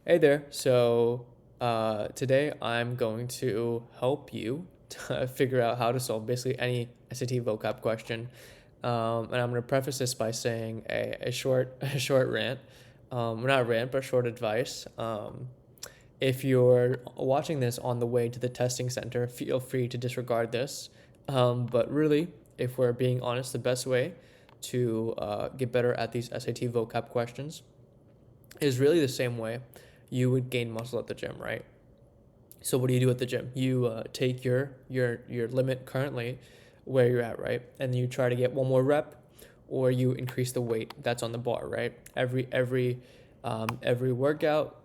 Hey there. Today I'm going to help you to figure out how to solve basically any SAT vocab question. And I'm going to preface this by saying a short a short rant, not rant but short advice. If you're watching this on the way to the testing center, feel free to disregard this. But really, if we're being honest, the best way to get better at these SAT vocab questions is really the same way you would gain muscle at the gym, right? So what do you do at the gym? You take your limit currently where you're at, right? And you try to get one more rep, or you increase the weight that's on the bar, right? Every workout,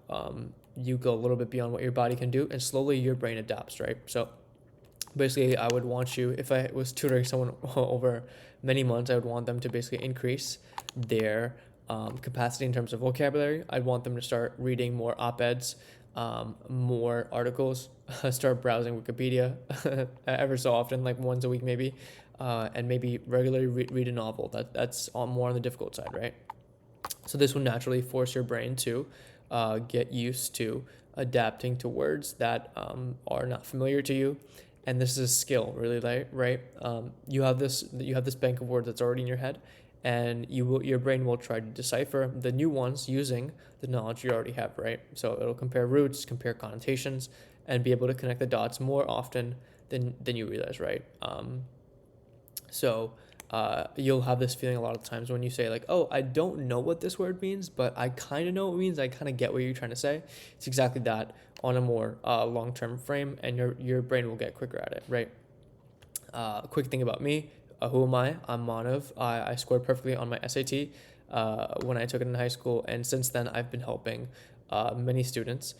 you go a little bit beyond what your body can do, and slowly your brain adapts, right? So basically, I would want you, if I was tutoring someone over many months, I would want them to basically increase their capacity in terms of vocabulary. I'd want them to start reading more op-eds, more articles, start browsing Wikipedia ever so often, like once a week maybe, and maybe regularly read a novel. That's more on the difficult side, right? So this will naturally force your brain to get used to adapting to words that are not familiar to you, and this is a skill, really, right? You have this bank of words that's already in your head, and your brain will try to decipher the new ones using the knowledge you already have, right? So it'll compare roots, compare connotations, and be able to connect the dots more often than you realize, right? So you'll have this feeling a lot of times when you say like, oh, I don't know what this word means, but I kind of know what it means. I kind of get what you're trying to say. It's exactly that on a more long-term frame, and your brain will get quicker at it, right? Quick thing about me. Who am I? I'm Manav. I scored perfectly on my SAT when I took it in high school, and since then I've been helping many students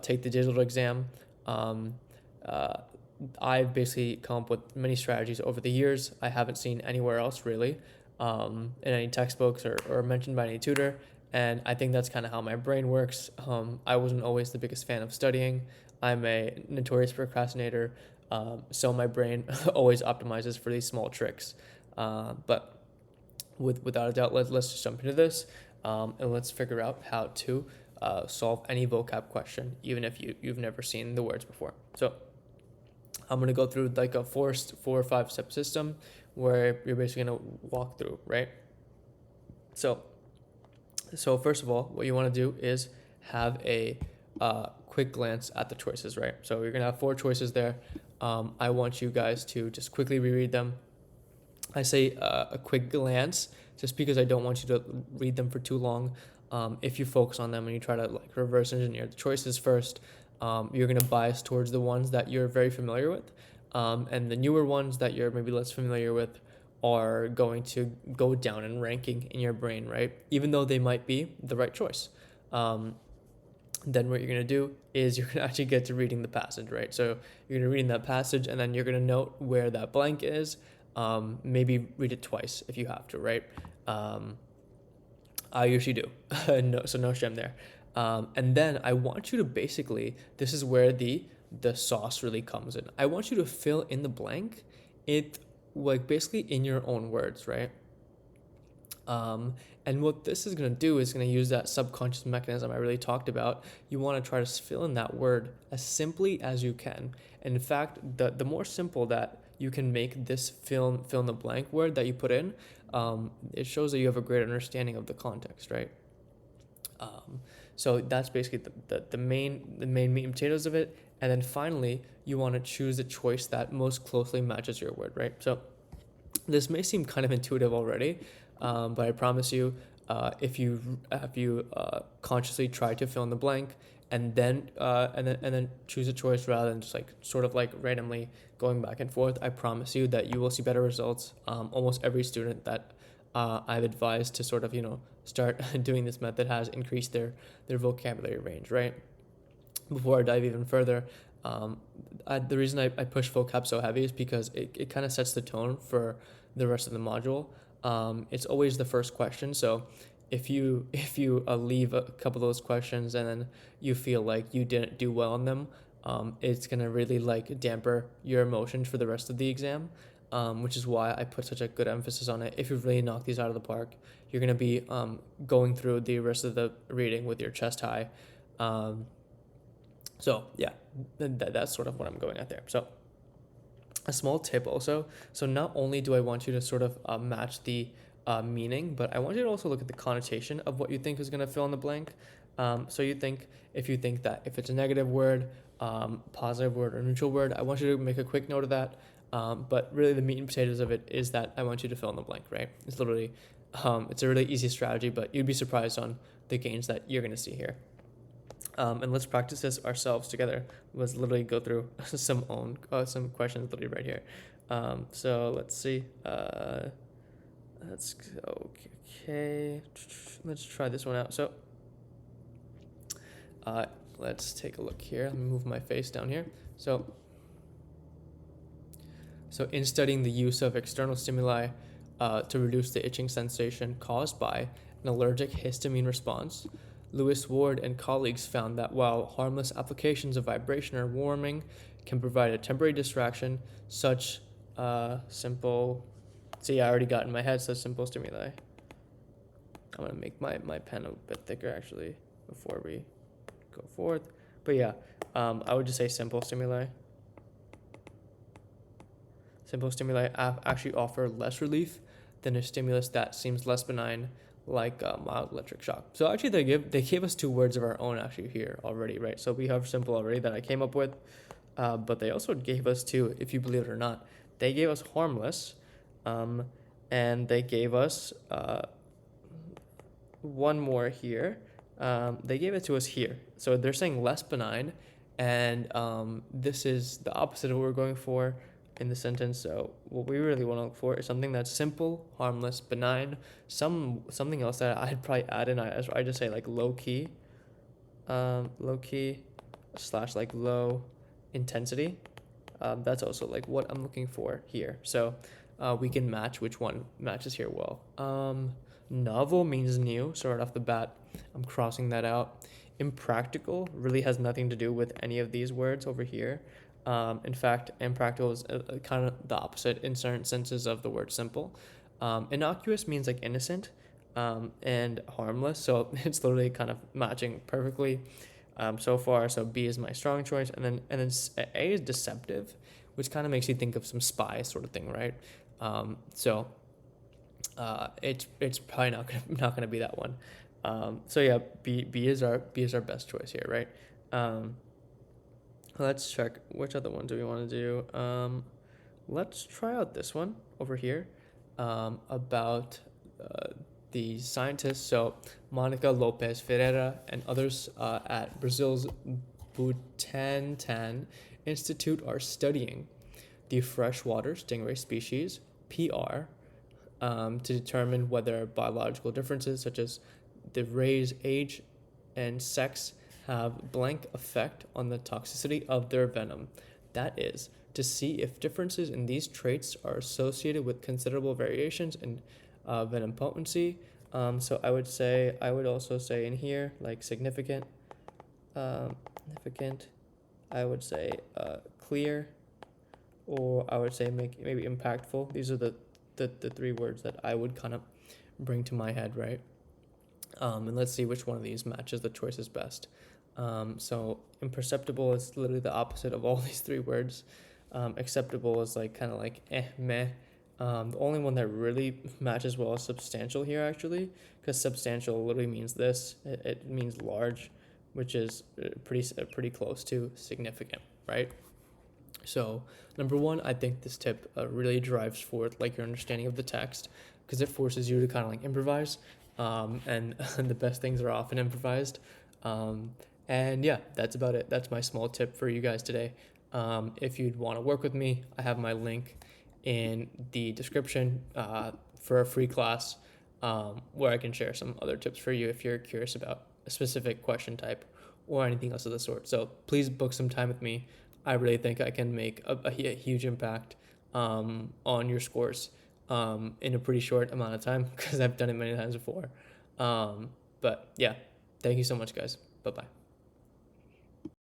take the digital exam. Um, uh, I've basically come up with many strategies over the years I haven't seen anywhere else really, in any textbooks or mentioned by any tutor. And I think that's kind of how my brain works. I wasn't always the biggest fan of studying. I'm a notorious procrastinator, so my brain always optimizes for these small tricks. But without a doubt, let's just jump into this, and let's figure out how to solve any vocab question, even if you've never seen the words before. So I'm gonna go through like a four or five step system where you're basically gonna walk through, right? So, so first of all, what you want to do is have a quick glance at the choices, right? So you're gonna have four choices there. I want you guys to just quickly reread them. I say a quick glance just because I don't want you to read them for too long. If you focus on them and you try to like reverse engineer the choices first, you're going to bias towards the ones that you're very familiar with. And the newer ones that you're maybe less familiar with are going to go down in ranking in your brain, right? Even though they might be the right choice. Then what you're going to do is you're going to actually get to reading the passage, right? So you're going to read that passage, and then you're going to note where that blank is. Maybe read it twice if you have to, right? I usually do. No, so no shame there. And then I want you to basically, this is where the sauce really comes in. I want you to fill in the blank, it like basically in your own words, right? And what this is going to do is going to use that subconscious mechanism I really talked about. You want to try to fill in that word as simply as you can. And in fact, the more simple that you can make this fill in the blank word that you put in, it shows that you have a great understanding of the context, right? So that's basically the main meat and potatoes of it. And then finally, you want to choose the choice that most closely matches your word, right? So this may seem kind of intuitive already, but I promise you, if you consciously try to fill in the blank and then choose a choice rather than just like sort of like randomly going back and forth, I promise you that you will see better results. Almost every student that I've advised to sort of start doing this method has increased their vocabulary range, right? Before I dive even further, the reason I push vocab so heavy is because it kind of sets the tone for the rest of the module. It's always the first question, so if you leave a couple of those questions and then you feel like you didn't do well on them, it's gonna really like damper your emotions for the rest of the exam. Which is why I put such a good emphasis on it. If you really knock these out of the park, you're gonna be going through the rest of the reading with your chest high, So yeah, that's sort of what I'm going at there. So a small tip also. So not only do I want you to sort of match the meaning, but I want you to also look at the connotation of what you think is going to fill in the blank. So if you think that if it's a negative word, positive word, or neutral word, I want you to make a quick note of that. But really the meat and potatoes of it is that I want you to fill in the blank, right? It's literally, it's a really easy strategy, but you'd be surprised on the gains that you're going to see here. And let's practice this ourselves together. Let's literally go through some questions literally right here. So let's see. Let's go. Okay. Let's try this one out. So let's take a look here. Let me move my face down here. So in studying the use of external stimuli to reduce the itching sensation caused by an allergic histamine response, Lewis Ward and colleagues found that while harmless applications of vibration or warming can provide a temporary distraction, such simple... See, I already got in my head, so simple stimuli. I'm going to make my pen a bit thicker, actually, before we go forth. But yeah, I would just say simple stimuli. Simple stimuli actually offer less relief than a stimulus that seems less benign, like mild electric shock. So actually they gave us two words of our own actually here already, right? So we have simple already that I came up with, but they also gave us two, if you believe it or not. They gave us harmless, and they gave us one more here. They gave it to us here. So they're saying less benign, and this is the opposite of what we're going for in the sentence. So what we really want to look for is something that's simple, harmless, benign, something else that I'd probably add in. I just say like low key / like low intensity. That's also like what I'm looking for here. So we can match which one matches here well. Novel means new, so right off the bat I'm crossing that out. Impractical really has nothing to do with any of these words over here. In fact, impractical is kind of the opposite in certain senses of the word simple. Innocuous means like innocent, and harmless. So it's literally kind of matching perfectly so far. So B is my strong choice, and then A is deceptive, which kind of makes you think of some spy sort of thing, right? It's probably not gonna be that one. So yeah, B is our best choice here, right? Let's check which other one do we want to do. Let's try out this one over here about the scientists. So Monica Lopez Ferreira and others at Brazil's Butantan Institute are studying the freshwater stingray species, PR, to determine whether biological differences such as the ray's age and sex have blank effect on the toxicity of their venom. That is, to see if differences in these traits are associated with considerable variations in venom potency. So I would also say in here, like significant, I would say clear, or I would say maybe impactful. These are the three words that I would kind of bring to my head, right? And let's see which one of these matches the choices best. So imperceptible is literally the opposite of all these three words. Acceptable is like kind of like meh. The only one that really matches well is substantial here, actually, because substantial literally means this. It means large, which is pretty close to significant, right? So number one, I think this tip really drives forth like your understanding of the text, because it forces you to kind of like improvise, and the best things are often improvised. And yeah, that's about it. That's my small tip for you guys today. If you'd want to work with me, I have my link in the description for a free class where I can share some other tips for you if you're curious about a specific question type or anything else of the sort. So please book some time with me. I really think I can make a huge impact on your scores in a pretty short amount of time, because I've done it many times before. But yeah, thank you so much, guys. Bye-bye.